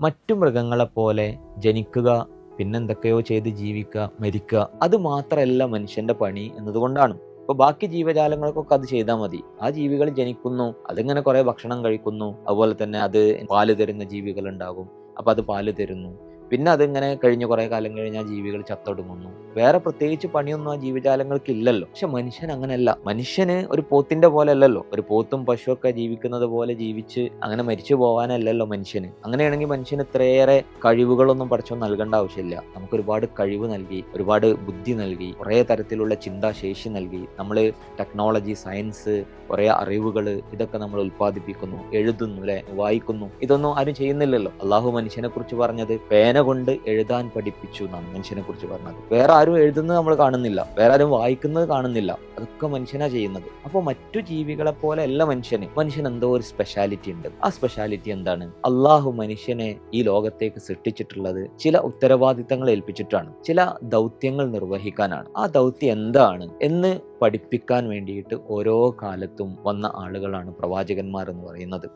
മറ്റു മൃഗങ്ങളെപ്പോലെ ജനിക്കുക, പിന്നെന്തൊക്കെയോ ചെയ്ത് ജീവിക്കുക, മരിക്കുക, അത് മാത്രമല്ല മനുഷ്യന്റെ പണി എന്നതുകൊണ്ടാണ്. ഇപ്പൊ ബാക്കി ജീവജാലങ്ങൾക്കൊക്കെ അത് ചെയ്താൽ മതി. ആ ജീവികൾ ജനിക്കുന്നു, അതിങ്ങനെ കുറെ ഭക്ഷണം കഴിക്കുന്നു, അതുപോലെ തന്നെ അത് പാല് തരുന്ന ജീവികൾ ഉണ്ടാകും, അപ്പൊ അത് പാല് തരുന്നു. പിന്നെ അതിങ്ങനെ കഴിഞ്ഞ് കുറെ കാലം കഴിഞ്ഞ് ആ ജീവികൾ ചത്തൊടുങ്ങുന്നു. വേറെ പ്രത്യേകിച്ച് പണിയൊന്നും ആ ജീവജാലങ്ങൾക്ക് ഇല്ലല്ലോ. പക്ഷെ മനുഷ്യൻ അങ്ങനെയല്ല. മനുഷ്യന് ഒരു പോത്തിന്റെ പോലെ അല്ലല്ലോ. ഒരു പോത്തും പശുവൊക്കെ ജീവിക്കുന്നത് പോലെ ജീവിച്ച് അങ്ങനെ മരിച്ചു പോകാനല്ലല്ലോ മനുഷ്യന്. അങ്ങനെയാണെങ്കിൽ മനുഷ്യന് ഇത്രയേറെ കഴിവുകളൊന്നും പടച്ചോൻ നൽകേണ്ട ആവശ്യമില്ല. നമുക്ക് ഒരുപാട് കഴിവ് നൽകി, ഒരുപാട് ബുദ്ധി നൽകി, കുറേ തരത്തിലുള്ള ചിന്താശേഷി നൽകി. നമ്മൾ ടെക്നോളജി, സയൻസ്, കുറെ അറിവുകൾ, ഇതൊക്കെ നമ്മൾ ഉൽപ്പാദിപ്പിക്കുന്നു, എഴുതുന്നു, അല്ലെ, വായിക്കുന്നു. ഇതൊന്നും ആരും ചെയ്യുന്നില്ലല്ലോ. അള്ളാഹു മനുഷ്യനെ കുറിച്ച് പറഞ്ഞത് പേന കൊണ്ട് എഴുതാൻ പഠിപ്പിച്ചു എന്നാണ് മനുഷ്യനെ കുറിച്ച് പറഞ്ഞത്. വേറെ ആരും എഴുതുന്നത് നമ്മൾ കാണുന്നില്ല, വേറെ ആരും വായിക്കുന്നത് കാണുന്നില്ല. അതൊക്കെ മനുഷ്യനാ ചെയ്യുന്നത്. അപ്പോൾ മറ്റു ജീവികളെ പോലെ അല്ല മനുഷ്യൻ എന്തോ ഒരു സ്പെഷ്യാലിറ്റി ഉണ്ട്. ആ സ്പെഷ്യാലിറ്റി എന്താണ്? അള്ളാഹു മനുഷ്യനെ ഈ ലോകത്തേക്ക് സൃഷ്ടിച്ചിട്ടുള്ളത് ചില ഉത്തരവാദിത്തങ്ങൾ ഏൽപ്പിച്ചിട്ടാണ്, ചില ദൗത്യങ്ങൾ നിർവഹിക്കാനാണ്. ആ ദൗത്യം എന്താണ് എന്ന് പഠിപ്പിക്കാൻ വേണ്ടിയിട്ട് ഓരോ കാലത്തും വന്ന ആളുകളാണ് പ്രവാചകന്മാർ എന്ന് പറയുന്നത്.